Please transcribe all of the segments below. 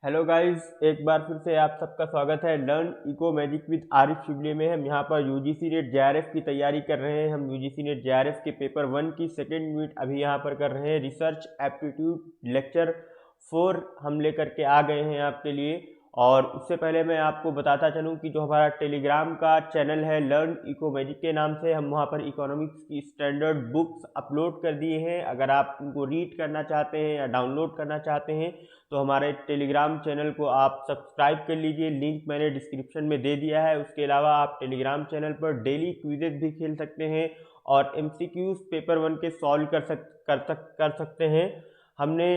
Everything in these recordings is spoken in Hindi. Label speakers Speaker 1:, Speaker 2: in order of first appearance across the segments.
Speaker 1: हेलो गाइस, एक बार फिर से आप सबका स्वागत है learn eco magic with Arif Shibli में। हम यहाँ पर यूजीसी नेट जेआरएफ की तैयारी कर रहे हैं। हम यूजीसी नेट जेआरएफ के पेपर 1 की सेकेंड यूनिट अभी यहाँ पर कर रहे हैं। रिसर्च एप्टीट्यूड लेक्चर 4 हम लेकर के आ गए हैं आपके लिए। और उससे पहले मैं आपको बताता चलूँ कि जो हमारा टेलीग्राम का चैनल है लर्न इको मैजिक के नाम से, हम वहाँ पर इकोनॉमिक्स की स्टैंडर्ड बुक्स अपलोड कर दिए हैं। अगर आप उनको रीड करना चाहते हैं या डाउनलोड करना चाहते हैं तो हमारे टेलीग्राम चैनल को आप सब्सक्राइब कर लीजिए। लिंक मैंने डिस्क्रिप्शन में दे दिया है। उसके अलावा आप टेलीग्राम चैनल पर डेली क्विजेज भी खेल सकते हैं और एमसीक्यूज पेपर 1 के सॉल्व कर सकते हैं। हमने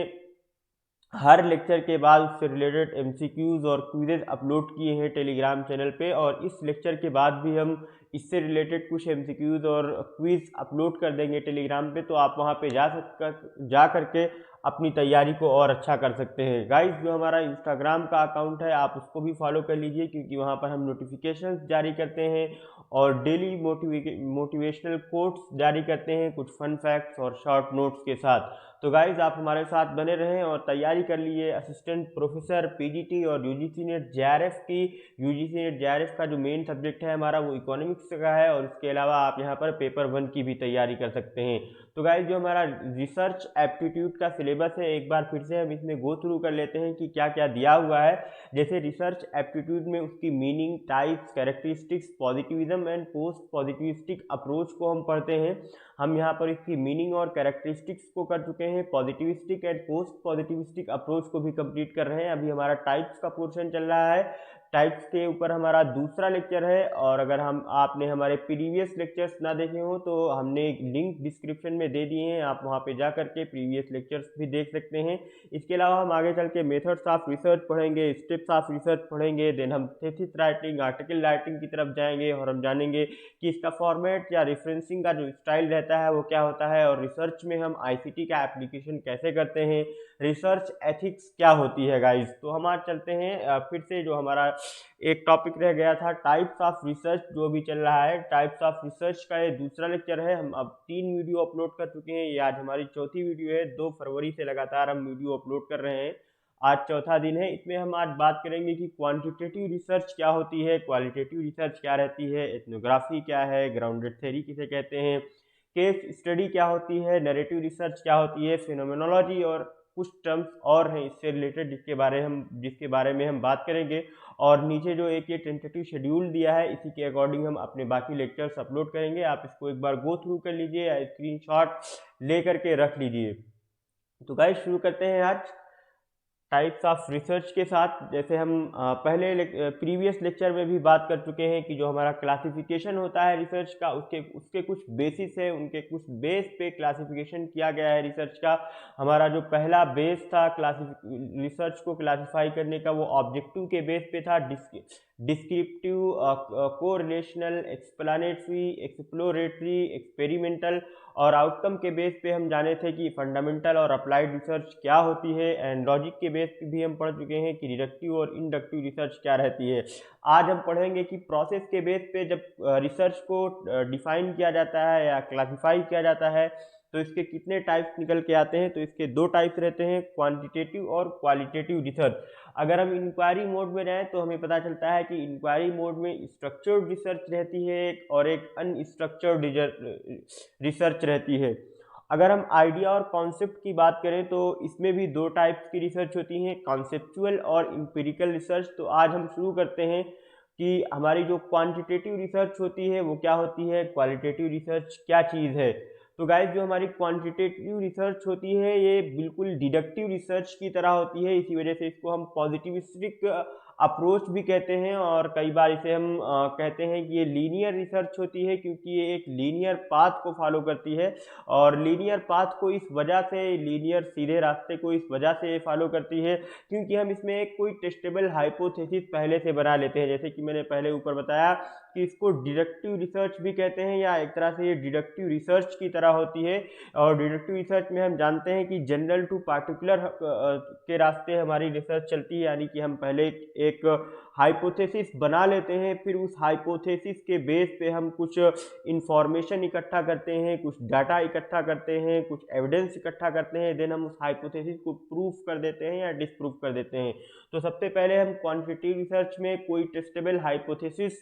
Speaker 1: हर लेक्चर के बाद उससे रिलेटेड एमसीक्यूज और क्विजेज अपलोड किए हैं टेलीग्राम चैनल पे, और इस लेक्चर के बाद भी हम इससे रिलेटेड कुछ एमसीक्यूज और क्विज अपलोड कर देंगे टेलीग्राम पे। तो आप वहाँ पे जा करके अपनी तैयारी को और अच्छा कर सकते हैं। गाइस, जो हमारा इंस्टाग्राम का अकाउंट है आप उसको भी फॉलो कर लीजिए, क्योंकि वहाँ पर हम नोटिफिकेशंस जारी करते हैं और डेली मोटिवेशनल कोट्स जारी करते हैं, कुछ फन फैक्ट्स और शॉर्ट नोट्स के साथ। तो गाइज, आप हमारे साथ बने रहें और तैयारी कर लिए असिस्टेंट प्रोफेसर पीजीटी और यूजीसी नेट जेआरएफ की। यूजीसी नेट जेआरएफ का जो मेन सब्जेक्ट है हमारा वो इकोनॉमिक्स का है, और इसके अलावा आप यहाँ पर पेपर 1 की भी तैयारी कर सकते हैं। तो गाइज, जो हमारा रिसर्च एप्टीट्यूड का सिलेबस है एक बार फिर से हम इसमें गो थ्रू कर लेते हैं कि क्या क्या दिया हुआ है। जैसे रिसर्च एप्टीट्यूड में उसकी meaning, types, characteristics, positivism and post positivistic approach को हम पढ़ते हैं। हम यहाँ पर इसकी मीनिंग और कैरेक्टरिस्टिक्स को कर चुके हैं। Positivistic and post positivistic approach को भी कंप्लीट कर रहे हैं। अभी हमारा टाइप्स का पोर्शन चल रहा है। टाइप्स के ऊपर हमारा दूसरा लेक्चर है, और अगर हम आपने हमारे प्रीवियस लेक्चर्स ना देखे हो तो हमने एक लिंक डिस्क्रिप्शन में दे दिए हैं, आप वहाँ पे जा करके प्रीवियस लेक्चर्स भी देख सकते हैं। इसके अलावा हम आगे चल के मेथड्स ऑफ रिसर्च पढ़ेंगे, स्टेप्स ऑफ रिसर्च पढ़ेंगे, देन हम थीसिस राइटिंग, आर्टिकल राइटिंग की तरफ जाएंगे और हम जानेंगे कि इसका फॉर्मेट या रेफरेंसिंग का जो स्टाइल रहता है वो क्या होता है, और रिसर्च में हम आईसीटी का एप्लीकेशन कैसे करते हैं, रिसर्च एथिक्स क्या होती है। गाइस, तो हम आज चलते हैं फिर से जो हमारा एक टॉपिक रह गया था टाइप्स ऑफ रिसर्च, जो भी चल रहा है टाइप्स ऑफ रिसर्च का ये दूसरा लेक्चर है। हम अब 3 वीडियो अपलोड कर चुके हैं, ये आज हमारी चौथी वीडियो है। 2 फरवरी से लगातार हम वीडियो अपलोड कर रहे हैं, आज चौथा दिन है। इसमें हम आज बात करेंगे कि क्वांटिटेटिव रिसर्च क्या होती है, क्वालिटेटिव रिसर्च क्या रहती है, एथनोग्राफी क्या है, ग्राउंडेड थ्योरी किसे कहते हैं, केस स्टडी क्या होती है, नैरेटिव रिसर्च क्या होती है, फिनोमेनोलॉजी और कुछ टर्म्स और हैं इससे रिलेटेड जिसके बारे में हम बात करेंगे। और नीचे जो एक ये टेंटेटिव शेड्यूल दिया है इसी के अकॉर्डिंग हम अपने बाकी लेक्चर्स अपलोड करेंगे। आप इसको एक बार गो थ्रू कर लीजिए या स्क्रीनशॉट ले करके रख लीजिए। तो गाइस, शुरू करते हैं आज टाइप्स ऑफ रिसर्च के साथ। जैसे हम पहले प्रीवियस लेक्चर में भी बात कर चुके हैं कि जो हमारा क्लासिफिकेशन होता है रिसर्च का, उसके कुछ बेसिस है, उनके कुछ बेस पे क्लासिफिकेशन किया गया है रिसर्च का। हमारा जो पहला बेस था रिसर्च को क्लासिफाई करने का, वो ऑब्जेक्टिव के बेस पे था, descriptive, correlational, explanatory, exploratory, experimental, और आउटकम के बेस पे हम जाने थे कि फंडामेंटल और अप्लाइड रिसर्च क्या होती है। एंड लॉजिक के बेस पे भी हम पढ़ चुके हैं कि डिडक्टिव और इंडक्टिव रिसर्च क्या रहती है। आज हम पढ़ेंगे कि प्रोसेस के बेस पे जब रिसर्च को डिफाइन किया जाता है या क्लासिफाई किया जाता है तो इसके कितने टाइप्स निकल के आते हैं। तो इसके 2 टाइप्स रहते हैं, क्वांटिटेटिव और क्वालिटेटिव रिसर्च। अगर हम इंक्वायरी मोड में जाएं तो हमें पता चलता है कि इंक्वायरी मोड में स्ट्रक्चर्ड रिसर्च रहती है और एक अनस्ट्रक्चर्ड रिसर्च रहती है। अगर हम आइडिया और कॉन्सेप्ट की बात करें तो इसमें भी 2 टाइप्स की रिसर्च होती हैं, कॉन्सेप्चुअल और इम्पिरिकल रिसर्च। तो आज हम शुरू करते हैं कि हमारी जो क्वांटिटेटिव रिसर्च होती है वो क्या होती है, क्वालिटेटिव रिसर्च क्या चीज़ है। तो गाइस, जो हमारी क्वांटिटेटिव रिसर्च होती है ये बिल्कुल डिडक्टिव रिसर्च की तरह होती है, इसी वजह से इसको हम पॉजिटिविस्टिक अप्रोच भी कहते हैं, और कई बार इसे हम कहते हैं कि ये लीनियर रिसर्च होती है, क्योंकि ये एक लीनियर पाथ को फॉलो करती है। और लीनियर पाथ को इस वजह से, लीनियर सीधे रास्ते को इस वजह से फॉलो करती है क्योंकि हम इसमें एक कोई टेस्टेबल हाइपोथेसिस पहले से बना लेते हैं। जैसे कि मैंने पहले ऊपर बताया कि इसको डिडक्टिव रिसर्च भी कहते हैं, या एक तरह से ये डिडक्टिव रिसर्च की तरह होती है। और डिडक्टिव रिसर्च में हम जानते हैं कि जनरल टू पार्टिकुलर के रास्ते हमारी रिसर्च चलती है, यानी कि हम पहले एक हाइपोथेसिस बना लेते हैं, फिर उस हाइपोथेसिस के बेस पे हम कुछ इंफॉर्मेशन इकट्ठा करते हैं, कुछ डाटा इकट्ठा करते हैं, कुछ एविडेंस इकट्ठा करते हैं, देन हम उस हाइपोथेसिस को प्रूफ कर देते हैं या डिसप्रूफ कर देते हैं। तो सबसे पहले हम क्वांटिटेटिव रिसर्च में कोई टेस्टेबल हाइपोथेसिस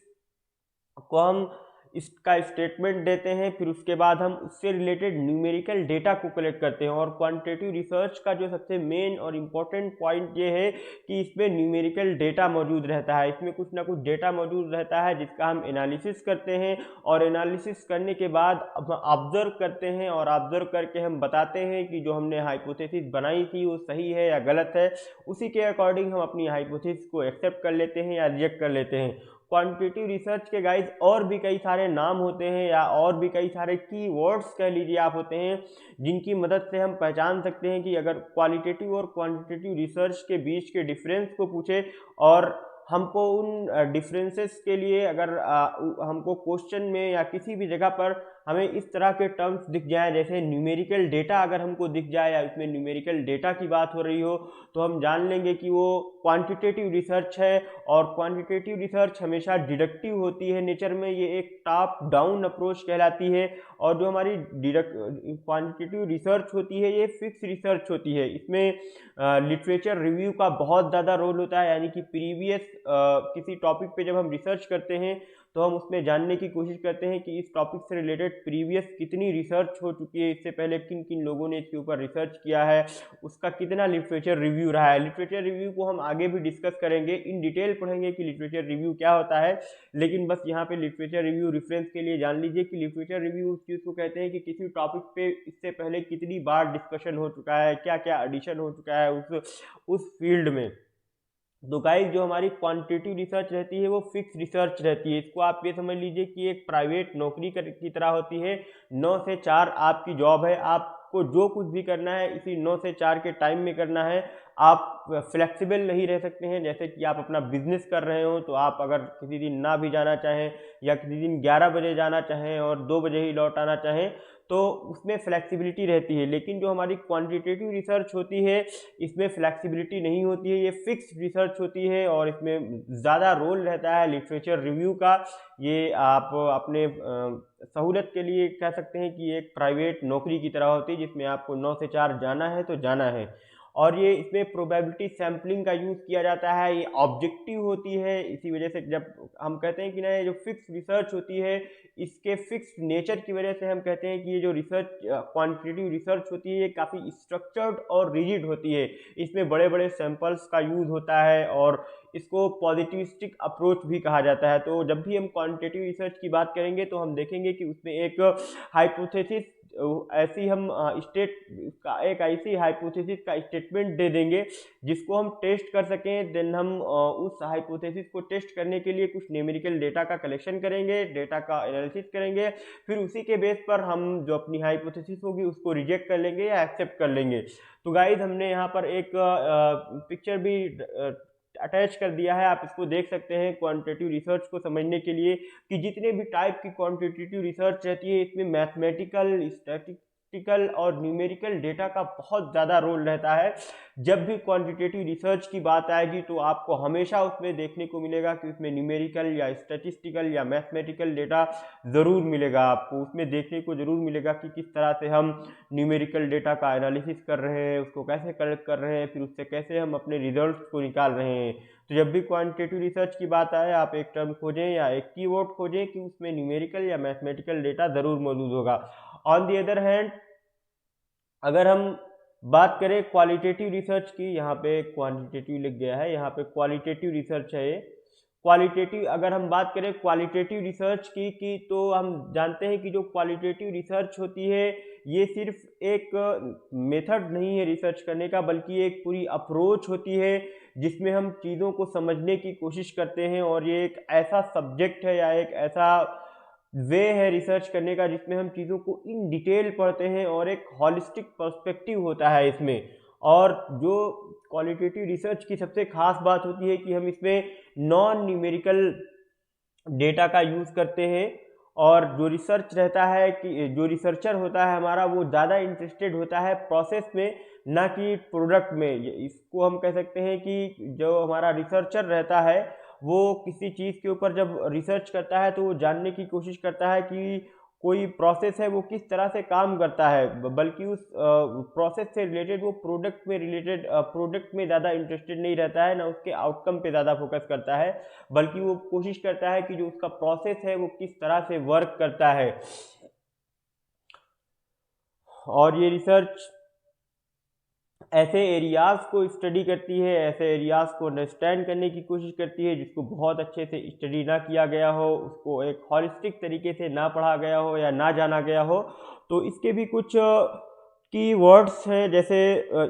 Speaker 1: को हम इसका स्टेटमेंट देते हैं, फिर उसके बाद हम उससे रिलेटेड न्यूमेरिकल डेटा को कलेक्ट करते हैं। और क्वांटिटेटिव रिसर्च का जो सबसे मेन और इम्पोर्टेंट पॉइंट ये है कि इसमें न्यूमेरिकल डेटा मौजूद रहता है, इसमें कुछ ना कुछ डेटा मौजूद रहता है जिसका हम एनालिसिस करते हैं, और एनालिसिस करने के बाद हम ऑब्जर्व करते हैं, और ऑब्जर्व करके हम बताते हैं कि जो हमने हाइपोथेसिस बनाई थी वो सही है या गलत है। उसी के अकॉर्डिंग हम अपनी हाइपोथेसिस को एक्सेप्ट कर लेते हैं या रिजेक्ट कर लेते हैं। क्वांटिटेटिव रिसर्च के गाइज और भी कई सारे नाम होते हैं या और भी कई सारे कीवर्ड्स कह लीजिए आप होते हैं, जिनकी मदद से हम पहचान सकते हैं कि अगर क्वालिटेटिव और क्वांटिटेटिव रिसर्च के बीच के डिफरेंस को पूछे और हमको उन डिफरेंसेस के लिए अगर हमको क्वेश्चन में या किसी भी जगह पर हमें इस तरह के टर्म्स दिख जाए, जैसे न्यूमेरिकल डेटा अगर हमको दिख जाए या इसमें न्यूमेरिकल डेटा की बात हो रही हो, तो हम जान लेंगे कि वो क्वांटिटेटिव रिसर्च है। और क्वांटिटेटिव रिसर्च हमेशा डिडक्टिव होती है नेचर में, ये एक टॉप डाउन अप्रोच कहलाती है। और जो हमारी क्वांटिटेटिव रिसर्च होती है ये फिक्स रिसर्च होती है, इसमें लिटरेचर रिव्यू का बहुत ज़्यादा रोल होता है, यानी कि प्रीवियस किसी टॉपिक पे जब हम रिसर्च करते हैं तो हम उसमें जानने की कोशिश करते हैं कि इस टॉपिक से रिलेटेड प्रीवियस कितनी रिसर्च हो चुकी है, इससे पहले किन किन लोगों ने इसके ऊपर रिसर्च किया है, उसका कितना लिटरेचर रिव्यू रहा है। लिटरेचर रिव्यू को हम आगे भी डिस्कस करेंगे, इन डिटेल पढ़ेंगे कि लिटरेचर रिव्यू क्या होता है, लेकिन बस यहाँ पे लिटरेचर रिव्यू रेफरेंस के लिए जान लीजिए कि लिटरेचर रिव्यू उस चीज़ को कहते हैं कि किसी टॉपिक पे इससे पहले कितनी बार डिस्कशन हो चुका है, क्या क्या एडिशन हो चुका है उस फील्ड में। तो गाइस जो हमारी क्वांटिटेटिव रिसर्च रहती है वो फिक्स रिसर्च रहती है, इसको आप ये समझ लीजिए कि एक प्राइवेट नौकरी की तरह होती है। 9 से 4 आपकी जॉब है, आपको जो कुछ भी करना है इसी 9 से 4 के टाइम में करना है। आप फ्लेक्सिबल नहीं रह सकते हैं, जैसे कि आप अपना बिजनेस कर रहे हो तो आप अगर किसी दिन ना भी जाना चाहें या किसी दिन 11 बजे जाना चाहें और 2 बजे ही लौट आना चाहें तो उसमें फ्लेक्सिबिलिटी रहती है। लेकिन जो हमारी क्वांटिटेटिव रिसर्च होती है इसमें फ्लेक्सिबिलिटी नहीं होती है, ये फिक्स रिसर्च होती है और इसमें ज़्यादा रोल रहता है लिटरेचर रिव्यू का। ये आप अपने सहूलत के लिए कह सकते हैं कि एक प्राइवेट नौकरी की तरह होती है जिसमें आपको 9 से 4 जाना है तो जाना है। और ये इसमें प्रोबेबिलिटी सैम्पलिंग का यूज़ किया जाता है, ये ऑब्जेक्टिव होती है। इसी वजह से जब हम कहते हैं कि ना ये जो फिक्स रिसर्च होती है इसके फिक्स नेचर की वजह से हम कहते हैं कि ये जो रिसर्च क्वांटिटेटिव रिसर्च होती है ये काफ़ी स्ट्रक्चर्ड और रिजिड होती है। इसमें बड़े बड़े सैंपल्स का यूज़ होता है और इसको पॉजिटिविस्टिक अप्रोच भी कहा जाता है। तो जब भी हम क्वांटिटेटिव रिसर्च की बात करेंगे तो हम देखेंगे कि उसमें एक हाइपोथेसिस ऐसी हम एक ऐसी हाइपोथेसिस का स्टेटमेंट दे देंगे जिसको हम टेस्ट कर सकें। देन हम उस हाइपोथेसिस को टेस्ट करने के लिए कुछ न्यूमेरिकल डेटा का कलेक्शन करेंगे, डेटा का एनालिसिस करेंगे, फिर उसी के बेस पर हम जो अपनी हाइपोथेसिस होगी उसको रिजेक्ट कर लेंगे या एक्सेप्ट कर लेंगे। तो गाइज हमने यहाँ पर एक पिक्चर भी अटैच कर दिया है, आप इसको देख सकते हैं क्वांटिटेटिव रिसर्च को समझने के लिए कि जितने भी टाइप की क्वांटिटेटिव रिसर्च रहती है इसमें मैथमेटिकल, स्टैटिस्टिकल और न्यूमेरिकल डेटा का बहुत ज़्यादा रोल रहता है। जब भी क्वांटिटेटिव रिसर्च की बात आएगी तो आपको हमेशा उसमें देखने को मिलेगा कि उसमें न्यूमेरिकल या स्टैटिस्टिकल या मैथमेटिकल डेटा ज़रूर मिलेगा, आपको उसमें देखने को ज़रूर मिलेगा कि किस तरह से हम न्यूमेरिकल डेटा का एनालिसिस कर रहे हैं, उसको कैसे कलेक्ट कर रहे हैं, फिर उससे कैसे हम अपने रिजल्ट्स को निकाल रहे हैं। तो जब भी क्वांटिटेटिव रिसर्च की बात आए आप एक टर्म खोजें या एक कीवर्ड खोजें कि उसमें न्यूमेरिकल या मैथमेटिकल डेटा ज़रूर मौजूद होगा। ऑन दी अदर हैंड अगर हम बात करें क्वालिटेटिव रिसर्च की, यहाँ पे क्वांटिटेटिव लिख गया है, यहाँ पे क्वालिटेटिव रिसर्च है ये क्वालिटेटिव। अगर हम बात करें क्वालिटेटिव रिसर्च की तो हम जानते हैं कि जो क्वालिटेटिव रिसर्च होती है ये सिर्फ एक मेथड नहीं है रिसर्च करने का, बल्कि एक पूरी अप्रोच होती है जिसमें हम चीज़ों को समझने की कोशिश करते हैं। और ये एक ऐसा सब्जेक्ट है या एक ऐसा वे है रिसर्च करने का जिसमें हम चीज़ों को इन डिटेल पढ़ते हैं और एक हॉलिस्टिक पर्सपेक्टिव होता है इसमें। और जो क्वालिटेटिव रिसर्च की सबसे खास बात होती है कि हम इसमें नॉन न्यूमेरिकल डेटा का यूज़ करते हैं और जो रिसर्च रहता है कि जो रिसर्चर होता है हमारा वो ज़्यादा इंटरेस्टेड होता है प्रोसेस में, ना कि प्रोडक्ट में। इसको हम कह सकते हैं कि जो हमारा रिसर्चर रहता है वो किसी चीज़ के ऊपर जब रिसर्च करता है तो वो जानने की कोशिश करता है कि कोई प्रोसेस है वो किस तरह से काम करता है, बल्कि उस प्रोसेस से रिलेटेड वो प्रोडक्ट में ज़्यादा इंटरेस्टेड नहीं रहता है, ना उसके आउटकम पे ज़्यादा फोकस करता है, बल्कि वो कोशिश करता है कि जो उसका प्रोसेस है वो किस तरह से वर्क करता है। और ये रिसर्च ऐसे एरियाज़ को स्टडी करती है, ऐसे एरियाज़ को अंडरस्टैंड करने की कोशिश करती है जिसको बहुत अच्छे से स्टडी ना किया गया हो, उसको एक हॉलिस्टिक तरीके से ना पढ़ा गया हो या ना जाना गया हो। तो इसके भी कुछ की वर्ड्स हैं, जैसे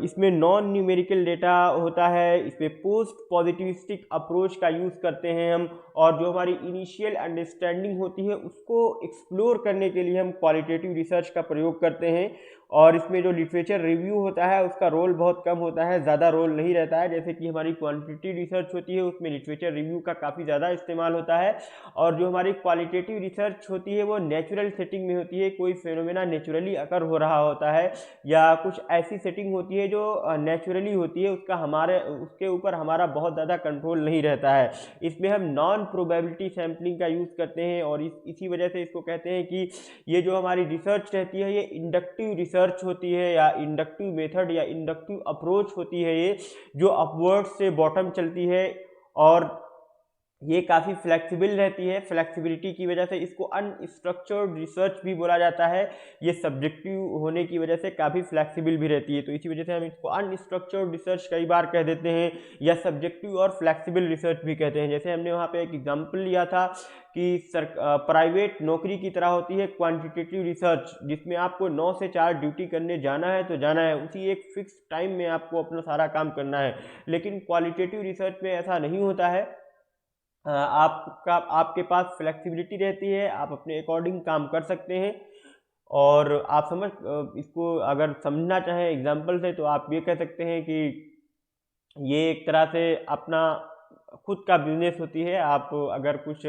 Speaker 1: इसमें नॉन न्यूमेरिकल डेटा होता है, इसमें पोस्ट पॉजिटिविस्टिक अप्रोच का यूज़ करते हैं हम, और जो हमारी इनिशियल अंडरस्टैंडिंग होती है उसको एक्सप्लोर करने के लिए हम क्वालिटेटिव रिसर्च का प्रयोग करते हैं। और इसमें जो लिटरेचर रिव्यू होता है उसका रोल बहुत कम होता है, ज़्यादा रोल नहीं रहता है। जैसे कि हमारी क्वांटिटेटिव रिसर्च होती है उसमें लिटरेचर रिव्यू का काफ़ी ज़्यादा इस्तेमाल होता है, और जो हमारी क्वालिटेटिव रिसर्च होती है वो नेचुरल सेटिंग में होती है, कोई फेनोमेना नेचुरली अकर हो रहा होता है या कुछ ऐसी सेटिंग होती है जो नेचुरली होती है, उसके ऊपर हमारा बहुत ज़्यादा कंट्रोल नहीं रहता है। इसमें हम नॉन प्रोबेबिलिटी सैम्पलिंग का यूज़ करते हैं, और इसी वजह से इसको कहते हैं कि ये जो हमारी रिसर्च रहती है ये इंडक्टिव रिसर्च होती है, या इंडक्टिव मेथड या इंडक्टिव अप्रोच होती है, ये जो अपवर्ड से बॉटम चलती है, और ये काफ़ी फ्लेक्सिबल रहती है। फ्लेक्सिबिलिटी की वजह से इसको अनस्ट्रक्चर्ड रिसर्च भी बोला जाता है। ये सब्जेक्टिव होने की वजह से काफ़ी फ्लेक्सिबल भी रहती है, तो इसी वजह से हम इसको अनस्ट्रक्चर्ड रिसर्च कई बार कह देते हैं, या सब्जेक्टिव और फ्लेक्सिबल रिसर्च भी कहते हैं। जैसे हमने वहाँ पे एक एग्जांपल लिया था कि प्राइवेट नौकरी की तरह होती है क्वांटिटेटिव रिसर्च, जिसमें आपको 9 से 4 ड्यूटी करने जाना है तो जाना है, उसी एक फिक्स टाइम में आपको अपना सारा काम करना है। लेकिन क्वालिटेटिव रिसर्च में ऐसा नहीं होता है, आपके पास फ्लेक्सिबिलिटी रहती है, आप अपने अकॉर्डिंग काम कर सकते हैं। और आप इसको अगर समझना चाहें एग्जांपल से तो आप ये कह सकते हैं कि ये एक तरह से अपना खुद का बिजनेस होती है। आप अगर कुछ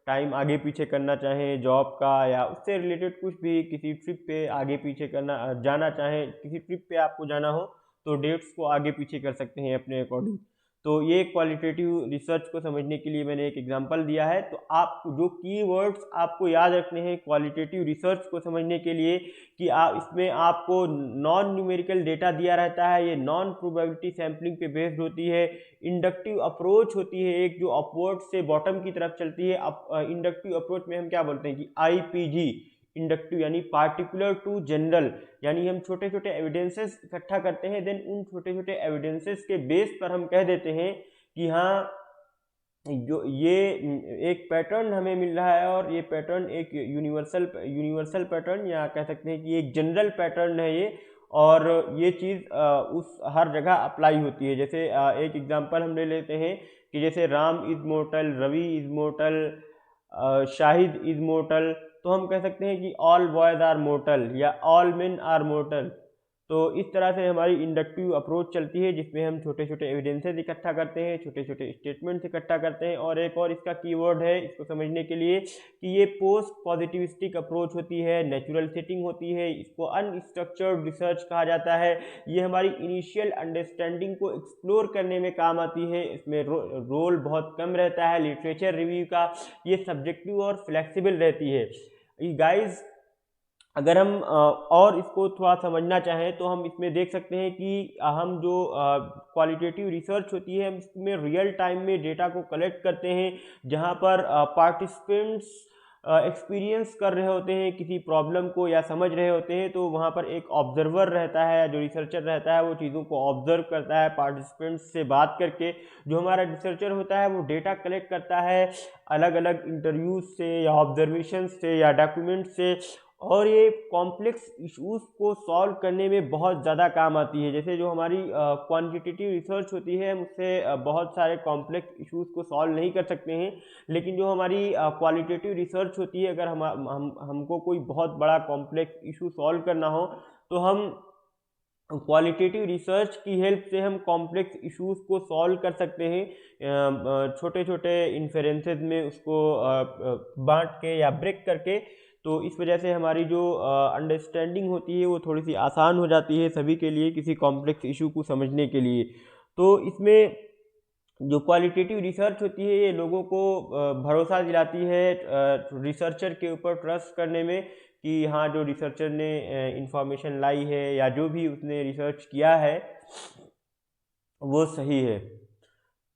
Speaker 1: टाइम आगे पीछे करना चाहें जॉब का, या उससे रिलेटेड कुछ भी, किसी ट्रिप पे आगे पीछे जाना चाहें, किसी ट्रिप पे आपको जाना हो तो डेट्स को आगे पीछे कर सकते हैं अपने अकॉर्डिंग। तो ये क्वालिटेटिव रिसर्च को समझने के लिए मैंने एक एग्जांपल दिया है। तो आप जो कीवर्ड्स आपको याद रखने हैं क्वालिटेटिव रिसर्च को समझने के लिए, कि इसमें आपको नॉन न्यूमेरिकल डेटा दिया रहता है, ये नॉन प्रोबेबिलिटी सैम्पलिंग पे बेस्ड होती है, इंडक्टिव अप्रोच होती है एक जो अपवर्ड से बॉटम की तरफ चलती है। इंडक्टिव अप्रोच में हम क्या बोलते हैं कि IPG, इंडक्टिव यानी पार्टिकुलर टू जनरल, यानी हम छोटे छोटे एविडेंसेस इकट्ठा करते हैं, देन उन छोटे छोटे एविडेंसेस के बेस पर हम कह देते हैं कि हाँ जो ये एक पैटर्न हमें मिल रहा है, और ये पैटर्न एक यूनिवर्सल पैटर्न, या कह सकते हैं कि एक जनरल पैटर्न है ये, और ये चीज़ उस हर जगह अप्लाई होती है। जैसे एक एग्जांपल हम ले लेते हैं कि जैसे Ram is mortal, Ravi is mortal, Shahid is mortal, तो हम कह सकते हैं कि ऑल बॉयज़ आर मोर्टल या ऑल मेन आर मोर्टल। तो इस तरह से हमारी इंडक्टिव अप्रोच चलती है, जिसमें हम छोटे छोटे एविडेंसेस इकट्ठा करते हैं, छोटे छोटे स्टेटमेंट्स इकट्ठा करते हैं। और एक और इसका कीवर्ड है इसको समझने के लिए कि ये पोस्ट पॉजिटिविस्टिक अप्रोच होती है, नेचुरल सेटिंग होती है, इसको अनस्ट्रक्चर्ड रिसर्च कहा जाता है। ये हमारी इनिशियल अंडरस्टैंडिंग को एक्सप्लोर करने में काम आती है, इसमें रोल बहुत कम रहता है लिटरेचर रिव्यू का, ये सब्जेक्टिव और फ्लेक्सिबल रहती है। गाइज अगर हम और इसको थोड़ा समझना चाहें तो हम इसमें देख सकते हैं कि हम जो क्वालिटेटिव रिसर्च होती है हम इसमें रियल टाइम में डेटा को कलेक्ट करते हैं, जहां पर पार्टिसिपेंट्स एक्सपीरियंस कर रहे होते हैं किसी प्रॉब्लम को या समझ रहे होते हैं, तो वहाँ पर एक ऑब्जर्वर रहता है, जो रिसर्चर रहता है वो चीज़ों को ऑब्जर्व करता है पार्टिसिपेंट्स से बात करके। जो हमारा रिसर्चर होता है वो डेटा कलेक्ट करता है अलग अलग इंटरव्यूज से या ऑब्जर्वेशन से या डॉक्यूमेंट से, और ये कॉम्प्लेक्स इश्यूज़ को सॉल्व करने में बहुत ज़्यादा काम आती है। जैसे जो हमारी क्वांटिटेटिव रिसर्च होती है हम उससे बहुत सारे कॉम्प्लेक्स इश्यूज़ को सॉल्व नहीं कर सकते हैं, लेकिन जो हमारी क्वालिटेटिव रिसर्च होती है, अगर हमको कोई बहुत बड़ा कॉम्प्लेक्स इशू सॉल्व करना हो तो हम क्वालिटेटिव रिसर्च की हेल्प से हम कॉम्प्लेक्स इश्यूज को सॉल्व कर सकते हैं, छोटे छोटे इन्फेरेंसेस में उसको बांट के या ब्रेक करके। तो इस वजह से हमारी जो अंडरस्टैंडिंग होती है वो थोड़ी सी आसान हो जाती है सभी के लिए किसी कॉम्प्लेक्स इशू को समझने के लिए। तो इसमें जो क्वालिटेटिव रिसर्च होती है ये लोगों को भरोसा दिलाती है रिसर्चर के ऊपर ट्रस्ट करने में, कि हाँ जो रिसर्चर ने इंफॉर्मेशन लाई है या जो भी उसने रिसर्च किया है वो सही है।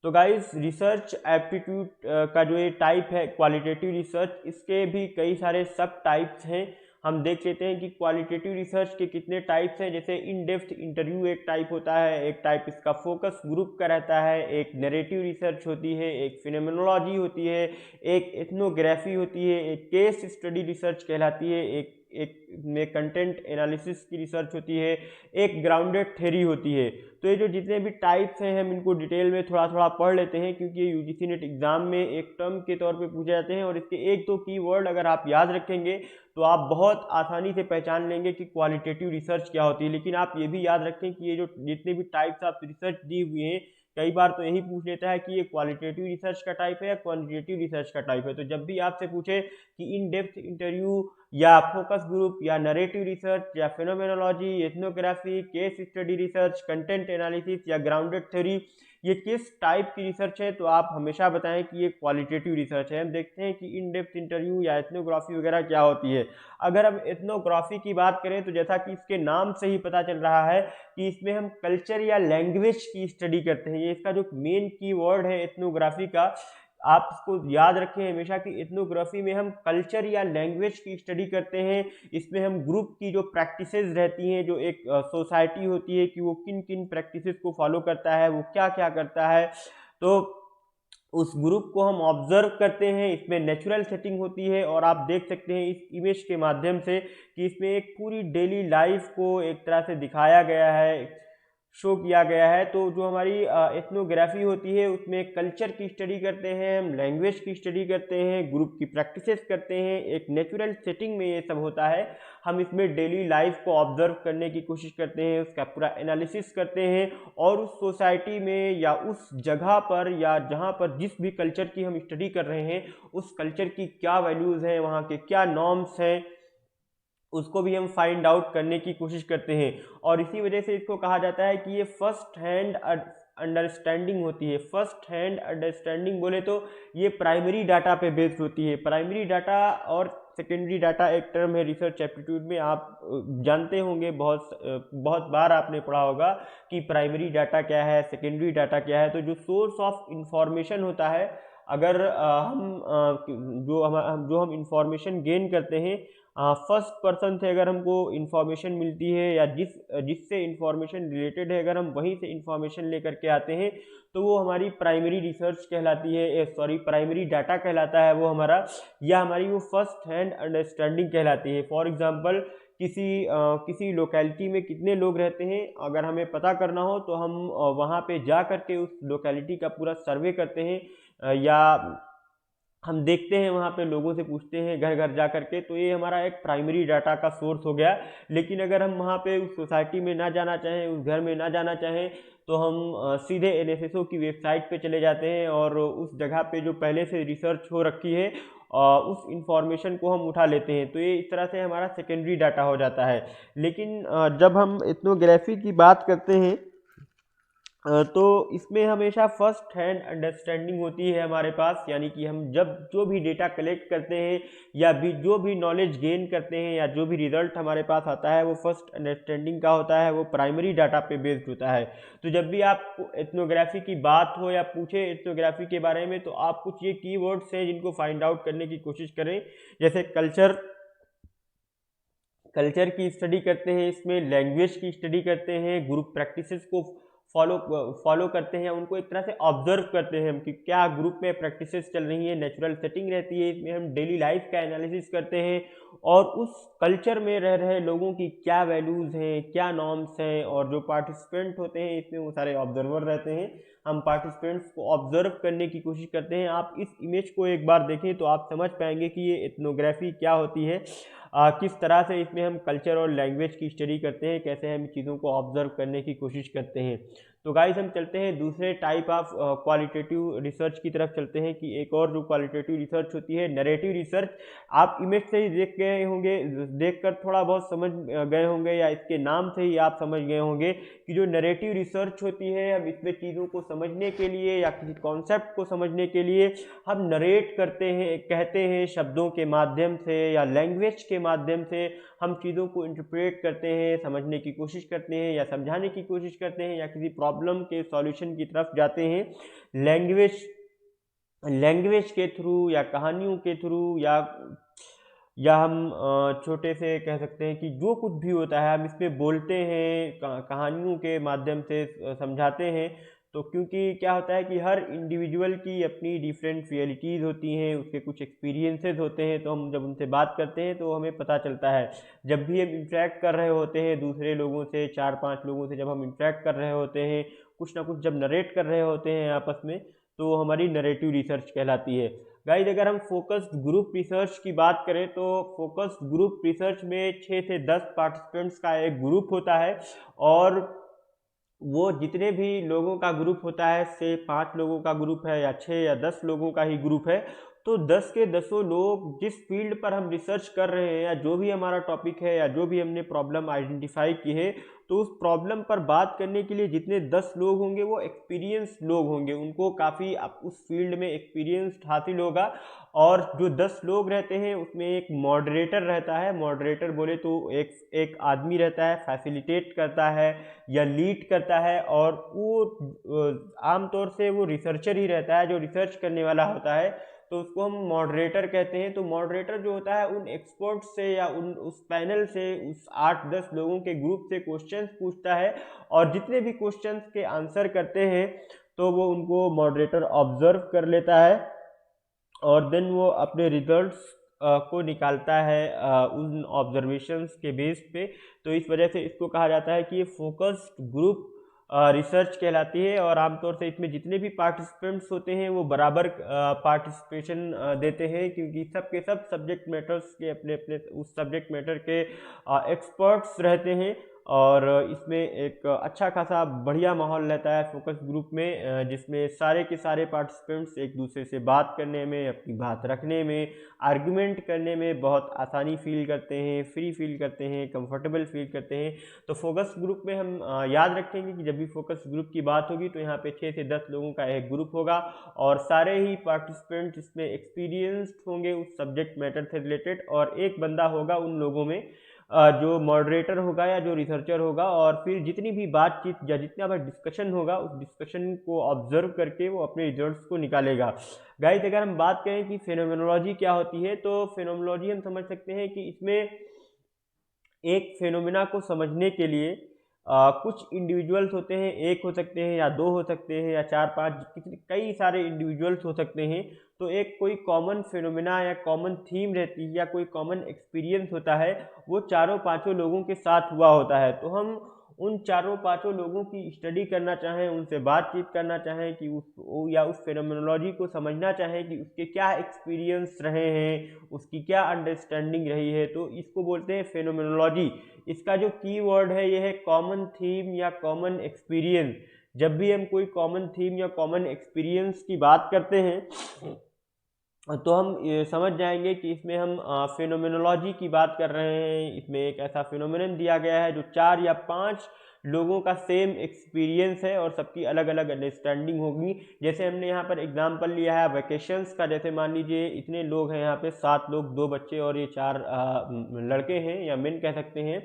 Speaker 1: तो गाइस रिसर्च एप्टीट्यूड का जो ये टाइप है क्वालिटेटिव रिसर्च, इसके भी कई सारे सब टाइप्स हैं। हम देख लेते हैं कि क्वालिटेटिव रिसर्च के कितने टाइप्स हैं। जैसे इन डेप्थ इंटरव्यू एक टाइप होता है, एक टाइप इसका फोकस ग्रुप का रहता है, एक नैरेटिव रिसर्च होती है, एक फिनोमेनोलॉजी होती है, एक एथनोग्राफी होती है, एक केस स्टडी रिसर्च कहलाती है, एक में कंटेंट एनालिसिस की रिसर्च होती है, एक ग्राउंडेड थ्योरी होती है। तो ये जो जितने भी टाइप्स हैं हम इनको डिटेल में थोड़ा थोड़ा पढ़ लेते हैं, क्योंकि ये यूजीसी नेट एग्जाम में एक टर्म के तौर पे पूछे जाते हैं और इसके एक दो कीवर्ड अगर आप याद रखेंगे तो आप बहुत आसानी से पहचान लेंगे कि क्वालिटेटिव रिसर्च क्या होती है। लेकिन आप ये भी याद रखें कि ये जो जितने भी टाइप्स ऑफ रिसर्च दी हुई हैं, कई बार तो यही पूछ लेता है कि ये क्वालिटेटिव रिसर्च का टाइप है या क्वांटिटेटिव रिसर्च का टाइप है। तो जब भी आपसे पूछे कि इन डेप्थ इंटरव्यू या फोकस ग्रुप या नरेटिव रिसर्च या phenomenology, ethnography, case study research, content analysis या ग्राउंडेड थ्योरी, ये किस टाइप की रिसर्च है, तो आप हमेशा बताएं कि ये क्वालिटेटिव रिसर्च है। हम देखते हैं कि इन डेप्थ इंटरव्यू या एथनोग्राफी वगैरह क्या होती है। अगर हम एथनोग्राफी की बात करें तो जैसा कि इसके नाम से ही पता चल रहा है कि इसमें हम कल्चर या लैंग्वेज की स्टडी करते हैं। ये इसका जो मेन कीवर्ड है एथनोग्राफी का, आप इसको याद रखें हमेशा कि एथनोग्राफी में हम कल्चर या लैंग्वेज की स्टडी करते हैं। इसमें हम ग्रुप की जो प्रैक्टिसेस रहती हैं, जो एक सोसाइटी होती है कि वो किन किन प्रैक्टिसेस को फॉलो करता है, वो क्या क्या करता है, तो उस ग्रुप को हम ऑब्जर्व करते हैं। इसमें नेचुरल सेटिंग होती है और आप देख सकते हैं इस इमेज के माध्यम से कि इसमें एक पूरी डेली लाइफ को एक तरह से दिखाया गया है, शो किया गया है। तो जो हमारी एथनोग्राफी होती है उसमें कल्चर की स्टडी करते हैं, हम लैंग्वेज की स्टडी करते हैं, ग्रुप की प्रैक्टिसेस करते हैं, एक नेचुरल सेटिंग में ये सब होता है। हम इसमें डेली लाइफ को ऑब्जर्व करने की कोशिश करते हैं, उसका पूरा एनालिसिस करते हैं और उस सोसाइटी में या उस जगह पर या जहाँ पर जिस भी कल्चर की हम स्टडी कर रहे हैं उस कल्चर की क्या वैल्यूज़ हैं, वहाँ के क्या नॉर्म्स हैं, उसको भी हम फाइंड आउट करने की कोशिश करते हैं। और इसी वजह से इसको कहा जाता है कि ये फर्स्ट हैंड अंडरस्टैंडिंग होती है। फर्स्ट हैंड अंडरस्टैंडिंग बोले तो ये प्राइमरी डाटा पे बेस्ड होती है। प्राइमरी डाटा और सेकेंडरी डाटा एक टर्म है रिसर्च एप्टीट्यूड में, आप जानते होंगे, बहुत बार आपने पढ़ा होगा कि प्राइमरी डाटा क्या है, सेकेंडरी डाटा क्या है। तो जो सोर्स ऑफ इंफॉर्मेशन होता है, अगर जो हम इंफॉर्मेशन गेन करते हैं फर्स्ट पर्सन से अगर हमको इन्फॉर्मेशन मिलती है या जिससे इन्फॉर्मेशन रिलेटेड है, अगर हम वहीं से इन्फॉर्मेशन लेकर के आते हैं तो वो हमारी प्राइमरी रिसर्च कहलाती है, प्राइमरी डाटा कहलाता है वो हमारा, या हमारी वो फर्स्ट हैंड अंडरस्टैंडिंग कहलाती है। फॉर एग्जांपल किसी लोकेलिटी में कितने लोग रहते हैं अगर हमें पता करना हो तो हम वहाँ पे जा करके उस लोकेलिटी का पूरा सर्वे करते हैं, या हम देखते हैं वहाँ पे लोगों से पूछते हैं घर घर जा करके, तो ये हमारा एक प्राइमरी डाटा का सोर्स हो गया। लेकिन अगर हम वहाँ पे उस सोसाइटी में ना जाना चाहें, उस घर में ना जाना चाहें, तो हम सीधे एनएसएसओ की वेबसाइट पे चले जाते हैं और उस जगह पे जो पहले से रिसर्च हो रखी है उस इंफॉर्मेशन को हम उठा लेते हैं। तो ये इस तरह से हमारा सेकेंडरी डाटा हो जाता है। लेकिन जब हम एथनोग्राफी की बात करते हैं तो इसमें हमेशा फर्स्ट हैंड अंडरस्टैंडिंग होती है हमारे पास, यानी कि हम जब जो भी डेटा कलेक्ट करते हैं या भी जो भी नॉलेज गेन करते हैं या जो भी रिजल्ट हमारे पास आता है वो फर्स्ट अंडरस्टैंडिंग का होता है, वो प्राइमरी डाटा पे बेस्ड होता है। तो जब भी आपको एथनोग्राफी की बात हो या पूछे एथनोग्राफी के बारे में, तो आप कुछ ये कीवर्ड्स हैं जिनको फाइंड आउट करने की कोशिश करें। जैसे कल्चर की स्टडी करते हैं, इसमें लैंग्वेज की स्टडी करते हैं, ग्रुप प्रैक्टिसेस को फॉलो करते हैं, उनको एक तरह से ऑब्जर्व करते हैं हम कि क्या ग्रुप में प्रैक्टिसेस चल रही है, नेचुरल सेटिंग रहती है, इसमें हम डेली लाइफ का एनालिसिस करते हैं और उस कल्चर में रह रहे लोगों की क्या वैल्यूज़ हैं, क्या नॉर्म्स हैं। और जो पार्टिसिपेंट होते हैं इसमें वो सारे ऑब्जर्वर रहते हैं, हम पार्टिसिपेंट्स को ऑब्जर्व करने की कोशिश करते हैं। आप इस इमेज को एक बार देखें तो आप समझ पाएंगे कि ये एथनोग्राफी क्या होती है। किस तरह से इसमें हम कल्चर और लैंग्वेज की स्टडी करते हैं, कैसे हम चीज़ों को ऑब्जर्व करने की कोशिश करते हैं। तो गाइस हम चलते हैं दूसरे टाइप ऑफ क्वालिटेटिव रिसर्च की तरफ चलते हैं कि एक और जो क्वालिटेटिव रिसर्च होती है नरेटिव रिसर्च। आप इमेज से ही देख गए होंगे, देखकर थोड़ा बहुत समझ गए होंगे या इसके नाम से ही आप समझ गए होंगे कि जो नरेटिव रिसर्च होती है हम इसमें चीज़ों को समझने के लिए या किसी कॉन्सेप्ट को समझने के लिए हम नरेट करते हैं, कहते हैं शब्दों के माध्यम से या लैंग्वेज के माध्यम से हम चीज़ों को इंटरप्रेट करते हैं, समझने की कोशिश करते हैं या समझाने की कोशिश करते हैं या किसी प्रॉब्लम के सॉल्यूशन की तरफ जाते हैं लैंग्वेज के थ्रू या कहानियों के थ्रू या हम छोटे से कह सकते हैं कि जो कुछ भी होता है हम इसमें बोलते हैं, कहानियों के माध्यम से समझाते हैं। तो क्योंकि क्या होता है कि हर इंडिविजुअल की अपनी डिफरेंट रियलिटीज़ होती हैं, उसके कुछ एक्सपीरियंसेस होते हैं, तो हम जब उनसे बात करते हैं तो हमें पता चलता है। जब भी हम इंटरेक्ट कर रहे होते हैं दूसरे लोगों से, 4-5 लोगों से जब हम इंटरेक्ट कर रहे होते हैं, कुछ ना कुछ जब नरेट कर रहे होते हैं आपस में, तो हमारी नरेटिव रिसर्च कहलाती है। गाइज अगर हम फोकस्ड ग्रुप रिसर्च की बात करें तो फोकस्ड ग्रुप रिसर्च में 6 से 10 पार्टिसिपेंट्स का एक ग्रुप होता है और वो जितने भी लोगों का ग्रुप होता है, से 5 लोगों का ग्रुप है या 6 या 10 लोगों का ही ग्रुप है, तो 10 के 10 लोग जिस फील्ड पर हम रिसर्च कर रहे हैं या जो भी हमारा टॉपिक है या जो भी हमने प्रॉब्लम आइडेंटिफाई की है, तो उस प्रॉब्लम पर बात करने के लिए जितने 10 लोग होंगे वो एक्सपीरियंस लोग होंगे, उनको काफ़ी उस फील्ड में एक्सपीरियंस हासिल होगा। और जो 10 लोग रहते हैं उसमें एक मॉडरेटर रहता है, मॉडरेटर बोले तो एक आदमी रहता है, फैसिलिटेट करता है या लीड करता है, और वो आमतौर से वो रिसर्चर ही रहता है जो रिसर्च करने वाला होता है, तो उसको हम मॉडरेटर कहते हैं। तो मॉडरेटर जो होता है उन एक्सपर्ट से या उस पैनल से, उस 8-10 लोगों के ग्रुप से क्वेश्चंस पूछता है और जितने भी क्वेश्चंस के आंसर करते हैं तो वो उनको मॉडरेटर ऑब्जर्व कर लेता है और देन वो अपने रिजल्ट्स को निकालता है उन ऑब्जर्वेशंस के बेस पे। तो इस वजह से इसको कहा जाता है कि ये फोकस्ड ग्रुप रिसर्च कहलाती है। और आमतौर से इसमें जितने भी पार्टिसिपेंट्स होते हैं वो बराबर पार्टिसिपेशन देते हैं, क्योंकि सब के सब सब्जेक्ट मैटर्स के अपने अपने उस सब्जेक्ट मैटर के एक्सपर्ट्स रहते हैं। और इसमें एक अच्छा खासा बढ़िया माहौल रहता है फोकस ग्रुप में, जिसमें सारे के सारे पार्टिसिपेंट्स एक दूसरे से बात करने में, अपनी बात रखने में, आर्गुमेंट करने में बहुत आसानी फील करते हैं, फ्री फील करते हैं, कंफर्टेबल फील करते हैं। तो फोकस ग्रुप में हम याद रखेंगे कि जब भी फोकस ग्रुप की बात होगी तो यहाँ पे 6 से 10 लोगों का एक ग्रुप होगा और सारे ही पार्टिसिपेंट इसमें एक्सपीरियंस्ड होंगे उस सब्जेक्ट मैटर से रिलेटेड, और एक बंदा होगा उन लोगों में जो मॉडरेटर होगा या जो रिसर्चर होगा, और फिर जितनी भी बातचीत या जितना भी डिस्कशन होगा उस डिस्कशन को ऑब्जर्व करके वो अपने रिजल्ट्स को निकालेगा। गाइस अगर हम बात करें कि फेनोमेनोलॉजी क्या होती है, तो फेनोमेनोलॉजी हम समझ सकते हैं कि इसमें एक फेनोमेना को समझने के लिए कुछ इंडिविजुअल्स होते हैं, एक हो सकते हैं या दो हो सकते हैं या 4-5, कई सारे इंडिविजुअल्स हो सकते हैं। तो एक कोई कॉमन फेनोमेना या कॉमन थीम रहती है या कोई कॉमन एक्सपीरियंस होता है, वो 4-5 लोगों के साथ हुआ होता है। तो हम उन 4-5 लोगों की स्टडी करना चाहें, उनसे बातचीत करना चाहें कि उस फेनोमेनोलॉजी को समझना चाहें कि उसके क्या एक्सपीरियंस रहे हैं, उसकी क्या अंडरस्टैंडिंग रही है, तो इसको बोलते हैं फेनोमेनोलॉजी। इसका जो की वर्ड है ये है कॉमन थीम या कॉमन एक्सपीरियंस। जब भी हम कोई कॉमन थीम या कॉमन एक्सपीरियंस की बात करते हैं तो हम ये समझ जाएंगे कि इसमें हम फेनोमेनोलॉजी की बात कर रहे हैं। इसमें एक ऐसा फेनोमेनन दिया गया है जो 4 या 5 लोगों का सेम एक्सपीरियंस है और सबकी अलग अलग अंडरस्टैंडिंग होगी। जैसे हमने यहाँ पर एग्जांपल लिया है वैकेशंस का, जैसे मान लीजिए इतने लोग हैं यहाँ पे, 7 लोग, 2 बच्चे और ये 4 लड़के हैं या मेन कह सकते हैं।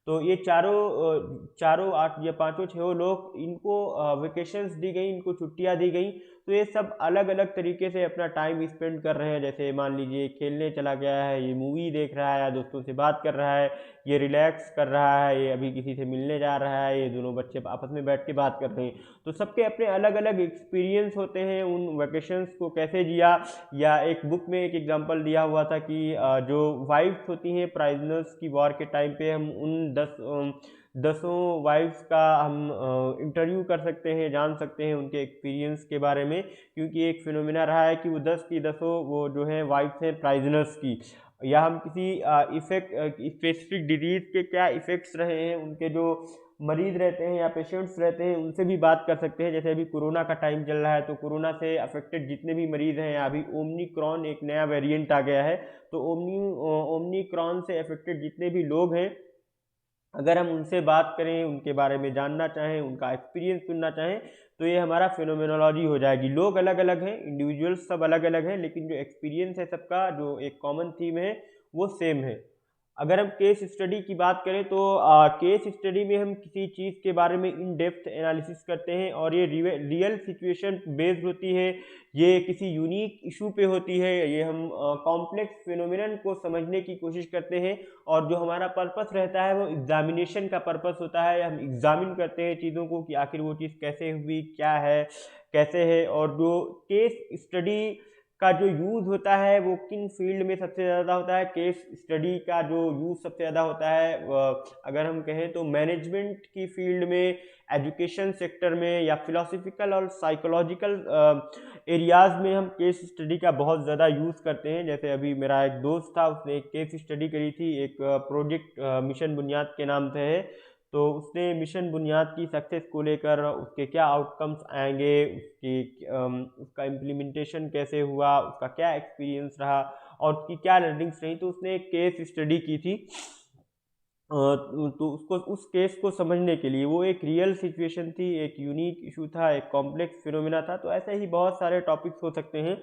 Speaker 1: तो ये चारों 8 या 5-6 लोग, इनको वेकेशंस दी गई, इनको छुट्टियां दी गई। तो ये सब अलग अलग तरीके से अपना टाइम स्पेंड कर रहे हैं। जैसे मान लीजिए खेलने चला गया है, ये मूवी देख रहा है या दोस्तों से बात कर रहा है, ये रिलैक्स कर रहा है, ये अभी किसी से मिलने जा रहा है, ये दोनों बच्चे आपस में बैठ के बात कर रहे हैं। तो सबके अपने अलग अलग एक्सपीरियंस होते हैं उन वेकेशंस को कैसे जिया। या एक बुक में एक एग्जांपल दिया हुआ था कि जो वाइफ्स होती हैं प्राइजनर्स की वॉर के टाइम पे, हम उन 10 वाइफ्स का हम इंटरव्यू कर सकते हैं, जान सकते हैं उनके एक्सपीरियंस के बारे में, क्योंकि एक फिनोमिना रहा है कि वो 10 की 10 वो जो है वाइफ्स हैं प्राइजनर्स की, या हम किसी इफेक्ट स्पेसिफिक डिजीज़ के क्या इफ़ेक्ट्स रहे हैं, उनके जो मरीज रहते हैं या पेशेंट्स रहते हैं उनसे भी बात कर सकते हैं। जैसे अभी कोरोना का टाइम चल रहा है, तो कोरोना से अफेक्टेड जितने भी मरीज हैं, या अभी ओमनिक्रॉन एक नया वेरिएंट आ गया है, तो ओमनिक्रॉन से अफेक्टेड जितने भी लोग हैं, अगर हम उनसे बात करें, उनके बारे में जानना चाहें, उनका एक्सपीरियंस सुनना चाहें, तो ये हमारा फिनोमेनोलॉजी हो जाएगी। लोग अलग अलग हैं, इंडिविजुअल्स सब अलग अलग हैं, लेकिन जो एक्सपीरियंस है सबका, जो एक कॉमन थीम है, वो सेम है। अगर हम केस स्टडी की बात करें, तो केस स्टडी में हम किसी चीज़ के बारे में इन डेप्थ एनालिसिस करते हैं, और ये रियल सिचुएशन बेस्ड होती है, ये किसी यूनिक इशू पे होती है, ये हम कॉम्प्लेक्स फिनोमिनन को समझने की कोशिश करते हैं, और जो हमारा पर्पस रहता है वो एग्जामिनेशन का पर्पस होता है। हम एग्जामिन करते हैं चीज़ों को कि आखिर वो चीज़ कैसे हुई, क्या है, कैसे है, और जो केस स्टडी का जो यूज़ होता है वो किन फील्ड में सबसे ज़्यादा होता है। केस स्टडी का जो यूज़ सबसे ज़्यादा होता है, अगर हम कहें तो मैनेजमेंट की फील्ड में, एजुकेशन सेक्टर में, या फिलोसफिकल और साइकोलॉजिकल एरियाज़ में हम केस स्टडी का बहुत ज़्यादा यूज़ करते हैं। जैसे अभी मेरा एक दोस्त था, उसने एक केस स्टडी करी थी, एक प्रोजेक्ट मिशन बुनियाद के नाम से है, तो उसने मिशन बुनियाद की सक्सेस को लेकर उसके क्या आउटकम्स आएंगे, उसका इम्प्लीमेंटेशन कैसे हुआ, उसका क्या एक्सपीरियंस रहा, और उसकी क्या लर्निंग्स रही, तो उसने एक केस स्टडी की थी। तो उसको उस केस को समझने के लिए, वो एक रियल सिचुएशन थी, एक यूनिक इशू था, एक कॉम्प्लेक्स फिनोमिना था। तो ऐसे ही बहुत सारे टॉपिक्स हो सकते हैं,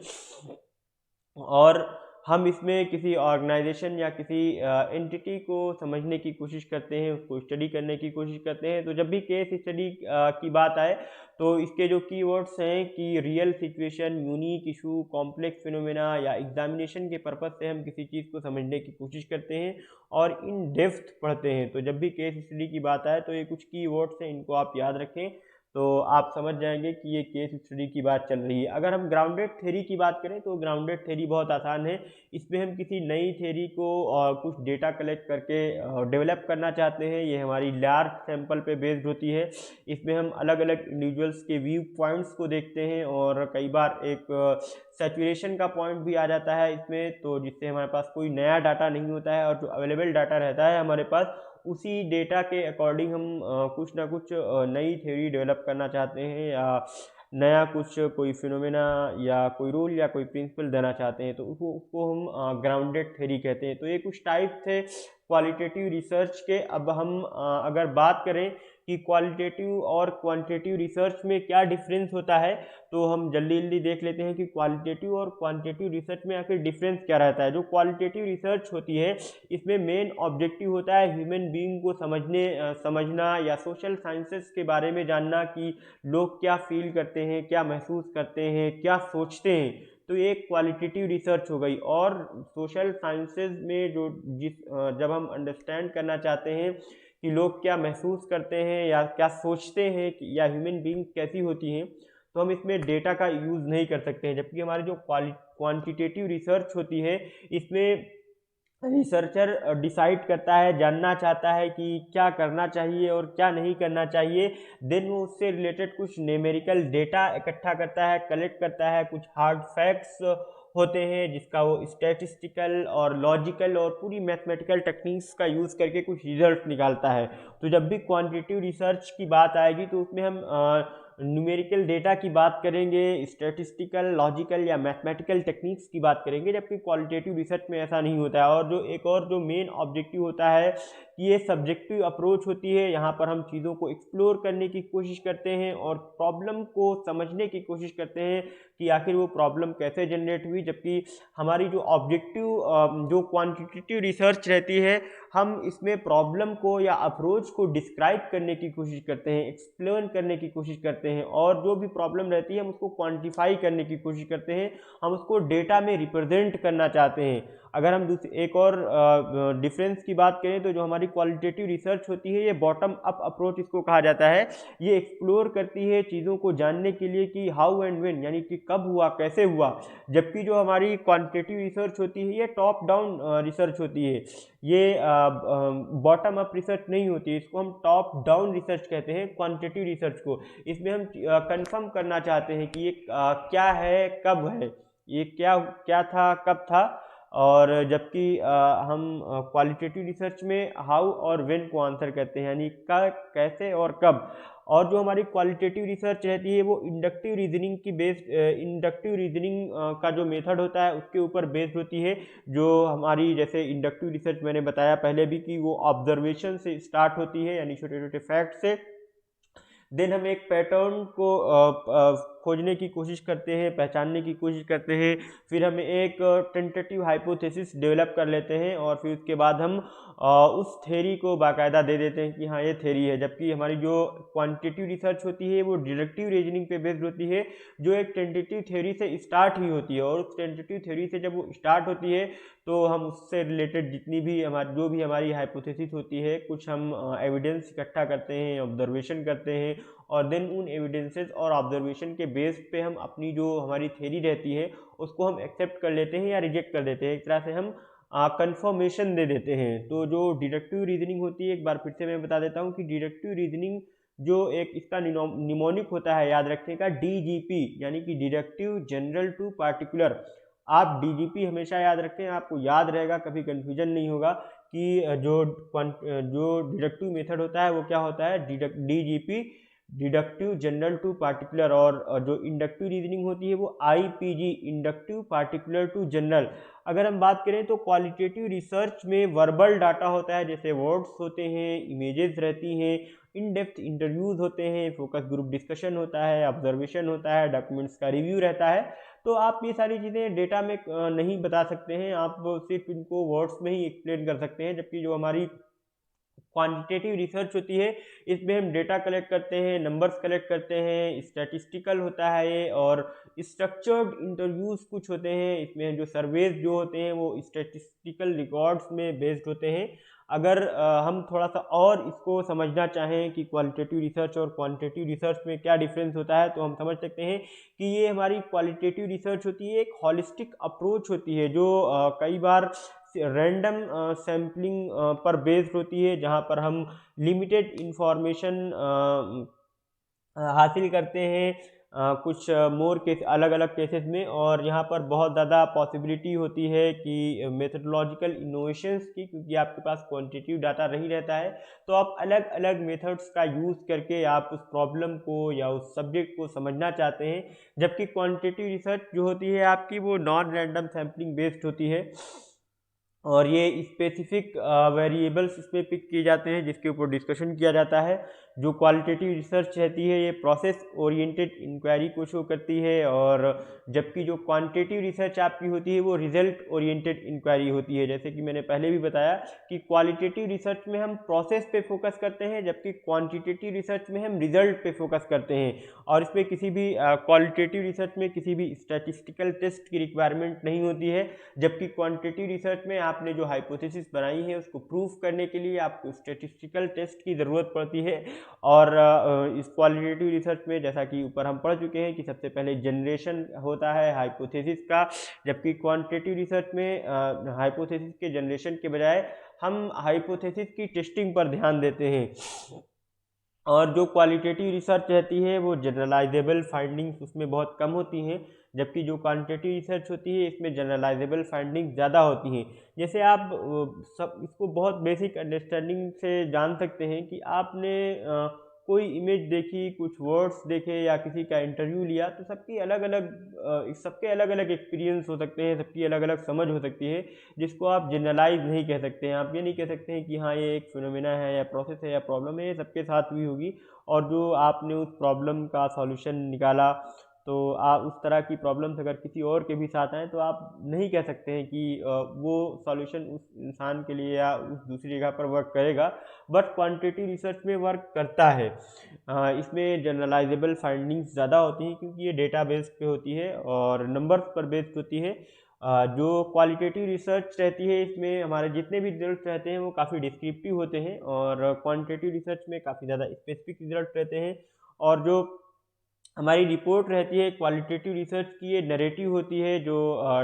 Speaker 1: और हम इसमें किसी ऑर्गेनाइजेशन या किसी एंटिटी को समझने की कोशिश करते हैं, उसको स्टडी करने की कोशिश करते हैं। तो जब भी केस स्टडी की बात आए, तो इसके जो कीवर्ड्स हैं कि real situation, unique issue, complex phenomena, या एग्जामिनेशन के पर्पस से हम किसी चीज़ को समझने की कोशिश करते हैं और इन डेप्थ पढ़ते हैं। तो जब भी केस स्टडी की बात आए, तो ये कुछ कीवर्ड्स हैं, इनको आप याद रखें, तो आप समझ जाएंगे कि ये केस स्टडी की बात चल रही है। अगर हम ग्राउंडेड थ्योरी की बात करें, तो ग्राउंडेड थ्योरी बहुत आसान है। इसमें हम किसी नई थ्योरी को कुछ डेटा कलेक्ट करके डेवलप करना चाहते हैं। ये हमारी लार्ज सैंपल पे बेस्ड होती है। इसमें हम अलग अलग इंडिविजुअल्स के व्यू पॉइंट्स को देखते हैं, और कई बार एक सैचुरेशन का पॉइंट भी आ जाता है इसमें, तो जिससे हमारे पास कोई नया डाटा नहीं होता है, और जो अवेलेबल डाटा रहता है हमारे पास, उसी डेटा के अकॉर्डिंग हम कुछ ना कुछ नई थ्योरी डेवलप करना चाहते हैं, या नया कुछ कोई फिनोमेना या कोई रूल या कोई प्रिंसिपल देना चाहते हैं, तो उसको हम ग्राउंडेड थ्योरी कहते हैं। तो ये कुछ टाइप थे क्वालिटेटिव रिसर्च के। अब हम अगर बात करें कि क्वालिटेटिव और क्वांटिटेटिव रिसर्च में क्या डिफरेंस होता है, तो हम जल्दी जल्दी देख लेते हैं कि क्वालिटेटिव और क्वांटिटेटिव रिसर्च में आखिर डिफरेंस क्या रहता है। जो क्वालिटेटिव रिसर्च होती है, इसमें मेन ऑब्जेक्टिव होता है ह्यूमन बीइंग को समझना, या सोशल साइंसेस के बारे में जानना कि लोग क्या फील करते हैं, क्या महसूस करते हैं, क्या सोचते हैं। तो ये एक क्वालिटेटिव रिसर्च हो गई। और सोशल साइंसेज में जब हम अंडरस्टैंड करना चाहते हैं कि लोग क्या महसूस करते हैं या क्या सोचते हैं, या ह्यूमन बीइंग कैसी होती हैं, तो हम इसमें डेटा का यूज़ नहीं कर सकते हैं। जबकि हमारी जो क्वांटिटेटिव रिसर्च होती है, इसमें रिसर्चर डिसाइड करता है, जानना चाहता है कि क्या करना चाहिए और क्या नहीं करना चाहिए। देन वो उससे रिलेटेड कुछ न्यूमेरिकल डेटा इकट्ठा करता है, कलेक्ट करता है, कुछ हार्ड फैक्ट्स होते हैं जिसका वो स्टैटिस्टिकल और लॉजिकल और पूरी मैथमेटिकल टेक्निक्स का यूज़ करके कुछ रिजल्ट निकालता है। तो जब भी क्वांटिटेटिव रिसर्च की बात आएगी, तो उसमें हम न्यूमेरिकल डेटा की बात करेंगे, स्टैटिस्टिकल, लॉजिकल या मैथमेटिकल टेक्निक्स की बात करेंगे, जबकि क्वालिटेटिव रिसर्च में ऐसा नहीं होता है। और जो मेन ऑब्जेक्टिव होता है कि ये सब्जेक्टिव अप्रोच होती है। यहाँ पर हम चीज़ों को एक्सप्लोर करने की कोशिश करते हैं और प्रॉब्लम को समझने की कोशिश करते हैं कि आखिर वो प्रॉब्लम कैसे जनरेट हुई। जबकि हमारी जो ऑब्जेक्टिव जो क्वांटिटेटिव रिसर्च रहती है, हम इसमें प्रॉब्लम को या अप्रोच को डिस्क्राइब करने की कोशिश करते हैं, एक्सप्लेन करने की कोशिश करते हैं, और जो भी प्रॉब्लम रहती है हम उसको क्वांटिफाई करने की कोशिश करते हैं, हम उसको डेटा में रिप्रेजेंट करना चाहते हैं। अगर हम एक और डिफरेंस की बात करें तो जो हमारी क्वालिटेटिव रिसर्च होती है ये बॉटम अप अप्रोच इसको कहा जाता है। ये एक्सप्लोर करती है चीज़ों को जानने के लिए कि हाउ एंड व्हेन, यानी कि कब हुआ, कैसे हुआ। जबकि जो हमारी क्वांटिटेटिव रिसर्च होती है ये टॉप डाउन रिसर्च होती है, ये बॉटम अप रिसर्च नहीं होती है। इसको हम टॉप डाउन रिसर्च कहते हैं क्वांटिटेटिव रिसर्च को। इसमें हम कंफर्म करना चाहते हैं कि ये क्या है, कब है, ये क्या क्या था, कब था। और जबकि हम क्वालिटेटिव रिसर्च में हाउ और व्हेन को आंसर करते हैं, यानी कैसे और कब। और जो हमारी क्वालिटेटिव रिसर्च रहती है वो इंडक्टिव रीजनिंग की इंडक्टिव रीजनिंग का जो मेथड होता है उसके ऊपर बेस्ड होती है। जो हमारी जैसे इंडक्टिव रिसर्च मैंने बताया पहले भी कि वो ऑब्जर्वेशन से स्टार्ट होती है, यानी छोटे छोटे फैक्ट से। देन हम एक पैटर्न को खोजने की कोशिश करते हैं, पहचानने की कोशिश करते हैं। फिर हम एक टेंटेटिव हाइपोथेसिस डेवलप कर लेते हैं और फिर उसके बाद हम उस थ्योरी को बाकायदा दे देते हैं कि हाँ ये थ्योरी है। जबकि हमारी जो क्वांटिटेटिव रिसर्च होती है वो डिडक्टिव रीजनिंग पे बेस्ड होती है, जो एक टेंटेटिव थ्योरी से स्टार्ट ही होती है। और उस टेंटेटिव थ्योरी से जब वो स्टार्ट होती है तो हम उससे रिलेटेड जितनी भी जो भी हमारी हाइपोथेसिस होती है, कुछ हम एविडेंस इकट्ठा करते हैं, ऑब्जर्वेशन करते हैं, और देन उन एविडेंसेस और ऑब्जर्वेशन के बेस पे हम अपनी जो हमारी थ्योरी रहती है उसको हम एक्सेप्ट कर लेते हैं या रिजेक्ट कर देते हैं। एक तरह से हम कंफर्मेशन दे देते हैं। तो जो डिडक्टिव रीजनिंग होती है, एक बार फिर से मैं बता देता हूँ कि डिडक्टिव रीजनिंग जो एक इसका निमोनिक होता है, याद रखिएगा, डीजीपी, यानी कि डिडक्टिव जनरल टू पार्टिकुलर। आप डीजीपी हमेशा याद रखें, आपको याद रहेगा, कभी कंफ्यूजन नहीं होगा कि जो डिडक्टिव मेथड होता है वो क्या होता है, DGP, deductive general to particular. और जो इंडक्टिव रीजनिंग होती है वो IPG, inductive particular to general. अगर हम बात करें तो क्वालिटेटिव रिसर्च में वर्बल डाटा होता है, जैसे वर्ड्स होते हैं, इमेजेस रहती हैं, इन डेप्थ इंटरव्यूज होते हैं, फोकस ग्रुप डिस्कशन होता है, ऑब्जर्वेशन होता है, डॉक्यूमेंट्स का रिव्यू रहता है। तो आप ये सारी चीज़ें डेटा में नहीं बता सकते हैं, आप सिर्फ इनको वर्ड्स में ही एक्सप्लेन कर सकते हैं। जबकि जो हमारी क्वांटिटेटिव रिसर्च होती है इसमें हम डेटा कलेक्ट करते हैं, नंबर्स कलेक्ट करते हैं, स्टैटिस्टिकल होता है ये, और स्ट्रक्चर्ड इंटरव्यूज कुछ होते हैं। इसमें जो सर्वेज जो होते हैं वो स्टैटिस्टिकल रिकॉर्ड्स में बेस्ड होते हैं। अगर हम थोड़ा सा और इसको समझना चाहें कि क्वालिटेटिव रिसर्च और क्वांटिटेटिव रिसर्च में क्या डिफरेंस होता है, तो हम समझ सकते हैं कि ये हमारी क्वालिटेटिव रिसर्च होती है, एक हॉलिस्टिक अप्रोच होती है, जो कई बार रैंडम सैम्पलिंग पर बेस्ड होती है, जहाँ पर हम लिमिटेड इंफॉर्मेशन हासिल करते हैं कुछ मोर केस, अलग अलग केसेस में। और यहाँ पर बहुत ज़्यादा पॉसिबिलिटी होती है कि मेथडोलॉजिकल इनोवेशंस की, क्योंकि आपके पास क्वांटिटेटिव डाटा नहीं रहता है, तो आप अलग अलग मेथड्स का यूज़ करके आप उस प्रॉब्लम को या उस सब्जेक्ट को समझना चाहते हैं। जबकि क्वांटिटेटिव रिसर्च जो होती है आपकी वो नॉन रैंडम सैम्पलिंग बेस्ड होती है, और ये स्पेसिफिक वेरिएबल्स इसमें पिक किए जाते हैं जिसके ऊपर डिस्कशन किया जाता है। जो क्वालिटेटिव रिसर्च रहती है ये प्रोसेस ओरिएंटेड इंक्वायरी को शो करती है, और जबकि जो क्वांटिटेटिव रिसर्च आपकी होती है वो रिजल्ट ओरिएंटेड इंक्वायरी होती है। जैसे कि मैंने पहले भी बताया कि क्वालिटेटिव रिसर्च में हम प्रोसेस पे फोकस करते हैं, जबकि क्वांटिटेटिव रिसर्च में हम रिजल्ट पे फोकस करते हैं। और इसमें किसी भी क्वालिटेटिव रिसर्च में किसी भी स्टैटिस्टिकल टेस्ट की रिक्वायरमेंट नहीं होती है, जबकि क्वांटिटेटिव रिसर्च में आपने जो हाइपोथेसिस बनाई है उसको प्रूफ करने के लिए आपको स्टैटिस्टिकल टेस्ट की ज़रूरत पड़ती है। और इस क्वालिटेटिव रिसर्च में, जैसा कि ऊपर हम पढ़ चुके हैं, कि सबसे पहले जनरेशन होता है हाइपोथेसिस का, जबकि क्वांटिटेटिव रिसर्च में हाइपोथेसिस के जनरेशन के बजाय हम हाइपोथेसिस की टेस्टिंग पर ध्यान देते हैं। और जो क्वालिटेटिव रिसर्च रहती है वो जनरलाइजेबल फाइंडिंग्स उसमें बहुत कम होती हैं, जबकि जो क्वांटिटेटिव रिसर्च होती है इसमें जनरलाइजेबल फाइंडिंग्स ज़्यादा होती हैं। जैसे आप सब इसको बहुत बेसिक अंडरस्टैंडिंग से जान सकते हैं कि आपने कोई इमेज देखी, कुछ वर्ड्स देखे, या किसी का इंटरव्यू लिया, तो सबके अलग अलग एक्सपीरियंस हो सकते हैं, सबकी अलग अलग समझ हो सकती है, जिसको आप जनरलाइज नहीं कह सकते हैं। आप ये नहीं कह सकते हैं कि हाँ ये एक फिनोमेना है या प्रोसेस है या प्रॉब्लम है, ये सबके साथ भी होगी। और जो आपने उस प्रॉब्लम का सॉल्यूशन निकाला, तो आप उस तरह की प्रॉब्लम्स अगर किसी और के भी साथ आएँ तो आप नहीं कह सकते हैं कि वो सॉल्यूशन उस इंसान के लिए या उस दूसरी जगह पर वर्क करेगा, बट क्वांटिटेटिव रिसर्च में वर्क करता है। इसमें जनरलाइजेबल फाइंडिंग्स ज़्यादा होती हैं क्योंकि ये डेटा बेस्ड पे होती है और नंबर्स पर बेस्ड होती है। जो क्वालिटेटिव रिसर्च रहती है इसमें हमारे जितने भी रिजल्ट रहते हैं वो काफ़ी डिस्क्रिप्टिव होते हैं और क्वांटिटेटिव रिसर्च में काफ़ी ज़्यादा स्पेसिफिक रिजल्ट रहते हैं। और जो हमारी रिपोर्ट रहती है क्वालिटेटिव रिसर्च की, ये नैरेटिव होती है जो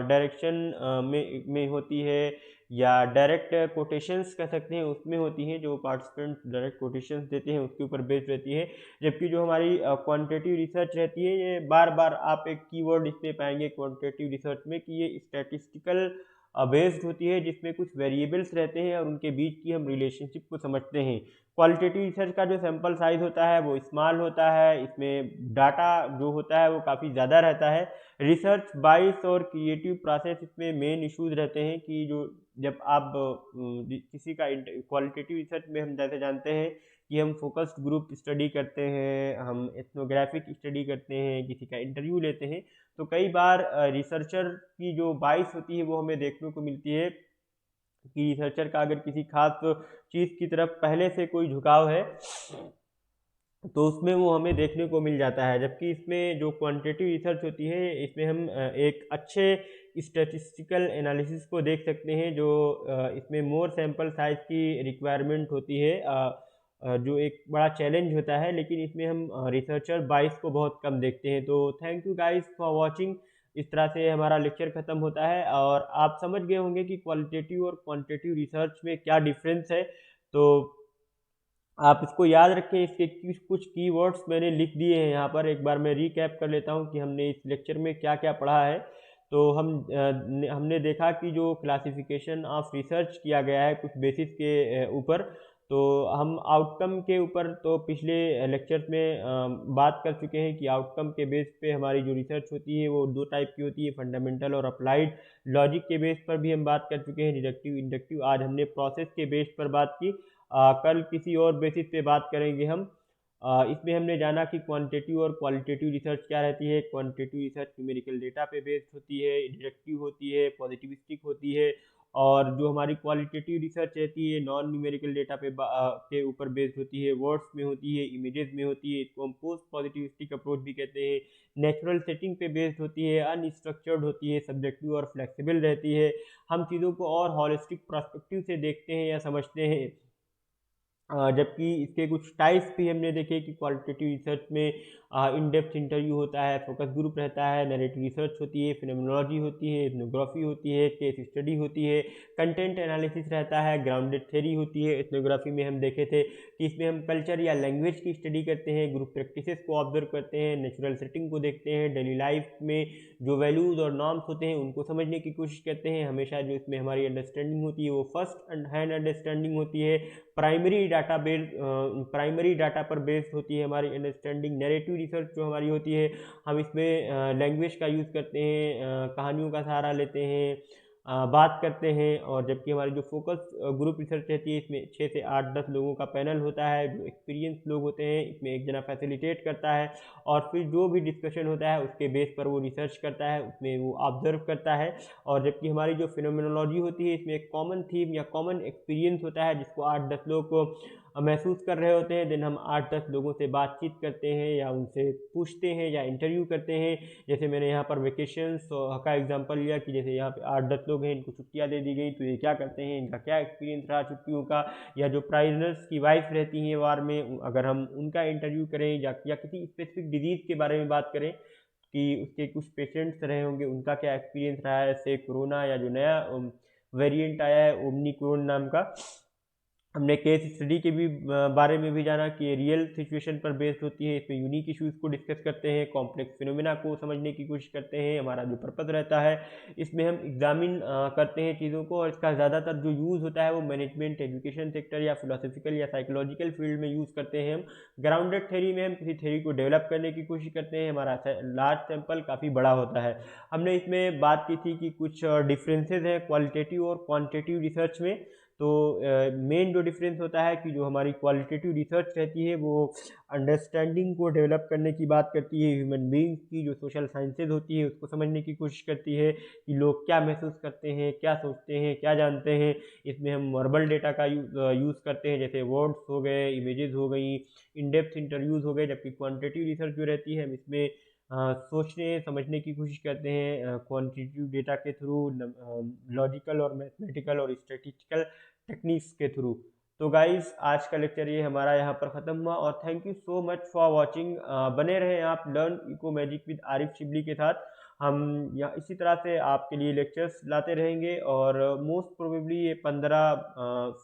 Speaker 1: डायरेक्शन में होती है या डायरेक्ट कोटेशंस कह सकते हैं उसमें होती हैं, जो पार्टिसिपेंट डायरेक्ट कोटेशंस देते हैं उसके ऊपर बेस्ड रहती है। जबकि जो हमारी क्वांटिटेटिव रिसर्च रहती है ये बार बार आप एक कीवर्ड इसमें पाएंगे क्वांटिटेटिव रिसर्च में कि ये स्टैटिस्टिकल बेस्ड होती है, जिसमें कुछ वेरिएबल्स रहते हैं और उनके बीच की हम रिलेशनशिप को समझते हैं। क्वालिटेटिव रिसर्च का जो सैंपल साइज होता है वो स्मॉल होता है, इसमें डाटा जो होता है वो काफ़ी ज़्यादा रहता है। रिसर्च बाइस और क्रिएटिव प्रोसेस इसमें मेन इश्यूज रहते हैं कि जो जब आप किसी का क्वालिटेटिव रिसर्च में हम जैसे जानते हैं कि हम फोकस्ड ग्रुप स्टडी करते हैं, हम एथनोग्राफिक स्टडी करते हैं, किसी का इंटरव्यू लेते हैं, तो कई बार रिसर्चर की जो बाइस होती है वो हमें देखने को मिलती है कि रिसर्चर का अगर किसी खास चीज़ की तरफ पहले से कोई झुकाव है तो उसमें वो हमें देखने को मिल जाता है। जबकि इसमें जो क्वांटिटेटिव रिसर्च होती है इसमें हम एक अच्छे स्टैटिस्टिकल एनालिसिस को देख सकते हैं, जो इसमें मोर सैंपल साइज की रिक्वायरमेंट होती है, जो एक बड़ा चैलेंज होता है, लेकिन इसमें हम रिसर्चर बाइस को बहुत कम देखते हैं। तो thank you guys for watching. इस तरह से हमारा लेक्चर ख़त्म होता है और आप समझ गए होंगे कि क्वालिटेटिव और क्वांटिटेटिव रिसर्च में क्या डिफरेंस है। तो आप इसको याद रखें, इसके कुछ कीवर्ड्स मैंने लिख दिए हैं यहाँ पर। एक बार मैं रीकैप कर लेता हूँ कि हमने इस लेक्चर में क्या क्या पढ़ा है। तो हमने देखा कि जो क्लासिफिकेशन ऑफ रिसर्च किया गया है कुछ बेसिस के ऊपर, तो हम आउटकम के ऊपर तो पिछले लेक्चर्स में बात कर चुके हैं कि आउटकम के बेस पे हमारी जो रिसर्च होती है वो दो टाइप की होती है, फंडामेंटल और अप्लाइड। लॉजिक के बेस पर भी हम बात कर चुके हैं, डिडक्टिव इंडक्टिव। आज हमने प्रोसेस के बेस पर बात की, कल किसी और बेसिस पे बात करेंगे हम। इसमें हमने जाना कि क्वांटिटेटिव और क्वालिटेटिव रिसर्च क्या रहती है। क्वांटिटेटिव रिसर्च न्यूमेरिकल डेटा पे बेस्ड होती है, डिडक्टिव होती है, पॉजिटिविस्टिक होती है, और जो हमारी क्वालिटेटिव रिसर्च रहती है नॉन न्यूमेरिकल डेटा के ऊपर बेस्ड होती है, वर्ड्स में होती है, इमेजेस में होती है, इसको हम पोस्ट पॉजिटिविस्टिक अप्रोच भी कहते हैं। नेचुरल सेटिंग पे बेस्ड होती है, अनस्ट्रक्चर्ड होती है, सब्जेक्टिव और फ्लेक्सिबल रहती है। हम चीज़ों को और हॉलिस्टिक पर्सपेक्टिव से देखते हैं या समझते हैं। जबकि इसके कुछ टाइप्स भी हमने देखे कि क्वालिटेटिव रिसर्च में इन डेप्थ इंटरव्यू होता है, फोकस ग्रुप रहता है, नैरेटिव रिसर्च होती है, फिनोमेनोलॉजी होती है, एथनोग्राफी होती है, केस स्टडी होती है, कंटेंट एनालिसिस रहता है, ग्राउंडेड थ्योरी होती है। एथनोग्राफी में हम देखे थे कि इसमें हम कल्चर या लैंग्वेज की स्टडी करते हैं, ग्रुप प्रैक्टिसेस को ऑब्जर्व करते हैं, नेचुरल सेटिंग को देखते हैं, डेली लाइफ में जो वैल्यूज़ और नॉर्म्स होते हैं उनको समझने की कोशिश करते हैं। हमेशा जो इसमें हमारी अंडरस्टैंडिंग होती है वो फर्स्ट हैंड अंडरस्टैंडिंग होती है, प्राइमरी डाटा पर बेस्ड होती है हमारी अंडरस्टैंडिंग। नैरेटिव रिसर्च जो हमारी होती है हम इसमें लैंग्वेज का यूज़ करते हैं, कहानियों का सहारा लेते हैं, बात करते हैं। और जबकि हमारी जो फोकस ग्रुप रिसर्च रहती है इसमें 6 से 8-10 लोगों का पैनल होता है, जो एक्सपीरियंस लोग होते हैं, इसमें एक जना फैसिलिटेट करता है और फिर जो भी डिस्कशन होता है उसके बेस पर वो रिसर्च करता है, उसमें वो ऑब्जर्व करता है। और जबकि हमारी जो फिनोमेनोलॉजी होती है इसमें एक कॉमन थीम या कॉमन एक्सपीरियंस होता है जिसको 8-10 लोग को महसूस कर रहे होते हैं। देन हम 8-10 लोगों से बातचीत करते हैं या उनसे पूछते हैं या इंटरव्यू करते हैं। जैसे मैंने यहाँ पर वेकेशंस का एग्जांपल लिया कि जैसे यहाँ पे 8-10 लोग हैं, इनको छुट्टियाँ दे दी गई तो ये क्या करते हैं, इनका क्या एक्सपीरियंस रहा छुट्टियों का। या जो प्राइजनर्स की वाइफ रहती हैं वार में, अगर हम उनका इंटरव्यू करें या किसी स्पेसिफिक डिजीज़ के बारे में बात करें कि उसके कुछ पेशेंट्स रहे होंगे उनका क्या एक्सपीरियंस रहा है, जैसे कोरोना या जो नया वेरिएंट आया है ओमिक्रॉन नाम का। हमने केस स्टडी के भी बारे में भी जाना कि रियल सिचुएशन पर बेस्ड होती है, इसमें यूनिक इश्यूज़ को डिस्कस करते हैं, कॉम्प्लेक्स फिनोमेना को समझने की कोशिश करते हैं। हमारा जो पर्पस रहता है इसमें हम एग्जामिन करते हैं चीज़ों को, और इसका ज़्यादातर जो यूज़ होता है वो मैनेजमेंट, एजुकेशन सेक्टर या फिलोसफिकल या साइकोलॉजिकल फील्ड में यूज़ करते हैं हम। ग्राउंडेड थ्योरी में हम किसी थ्योरी को डेवलप करने की कोशिश करते हैं। हमारा लार्ज सैंपल काफ़ी बड़ा होता है। हमने इसमें बात की थी कि कुछ डिफरेंसेस हैं क्वालिटेटिव और क्वांटिटेटिव रिसर्च में। तो मेन जो डिफरेंस होता है कि जो हमारी क्वालिटेटिव रिसर्च रहती है वो अंडरस्टैंडिंग को डेवलप करने की बात करती है, ह्यूमन बींग्स की जो सोशल साइंसेज होती है उसको समझने की कोशिश करती है कि लोग क्या महसूस करते हैं, क्या सोचते हैं, क्या जानते हैं। इसमें हम वर्बल डेटा का यूज़ करते हैं, जैसे वर्ड्स हो गए, इमेजेस हो गई, इन डेप्थ इंटरव्यूज़ हो गए। जबकि क्वांटिटेटिव रिसर्च जो रहती है हम इसमें सोचने समझने की कोशिश करते हैं क्वांटिटेटिव डेटा के थ्रू, लॉजिकल और मैथमेटिकल और स्टैटिस्टिकल टेक्निक्स के थ्रू। तो गाइस आज का लेक्चर ये हमारा यहाँ पर ख़त्म हुआ और thank you so much for watching. बने रहें आप learn eco magic with Arif Shibli के साथ। हम यहाँ इसी तरह से आपके लिए लेक्चर्स लाते रहेंगे और मोस्ट प्रोबेबली ये 15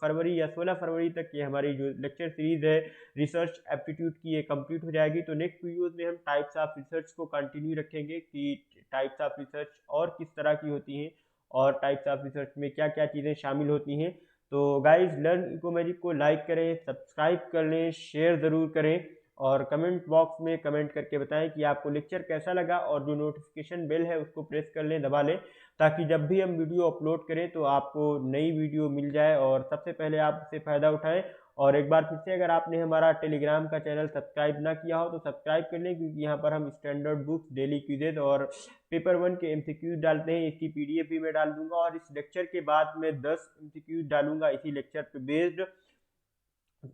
Speaker 1: फरवरी या 16 फरवरी तक ये हमारी जो लेक्चर सीरीज़ है रिसर्च एप्टीट्यूड की ये कंप्लीट हो जाएगी। तो नेक्स्ट वीडियोस में हम टाइप्स ऑफ रिसर्च को कंटिन्यू रखेंगे कि टाइप्स ऑफ रिसर्च और किस तरह की होती हैं और टाइप्स ऑफ रिसर्च में क्या क्या चीज़ें शामिल होती हैं। तो गाइज लर्न इको मैजिक को लाइक करें, सब्सक्राइब कर लें, शेयर ज़रूर करें और कमेंट बॉक्स में कमेंट करके बताएं कि आपको लेक्चर कैसा लगा और जो नोटिफिकेशन बेल है उसको प्रेस कर लें, दबा लें, ताकि जब भी हम वीडियो अपलोड करें तो आपको नई वीडियो मिल जाए और सबसे पहले आप उससे फ़ायदा उठाएं। और एक बार फिर से अगर आपने हमारा टेलीग्राम का चैनल सब्सक्राइब ना किया हो तो सब्सक्राइब कर लें, क्योंकि यहाँ पर हम स्टैंडर्ड बुक्स, डेली क्विजेज और पेपर 1 के एमसीक्यूज डालते हैं। इसकी पीडीएफ भी मैं डाल दूंगा और इस लेक्चर के बाद मैं 10 एमसीक्यूज डालूंगा इसी लेक्चर पे बेस्ड।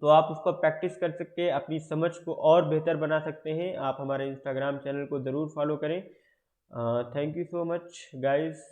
Speaker 1: तो आप उसको प्रैक्टिस कर सकते हैं, अपनी समझ को और बेहतर बना सकते हैं। आप हमारे इंस्टाग्राम चैनल को ज़रूर फॉलो करें। Thank you so much guys.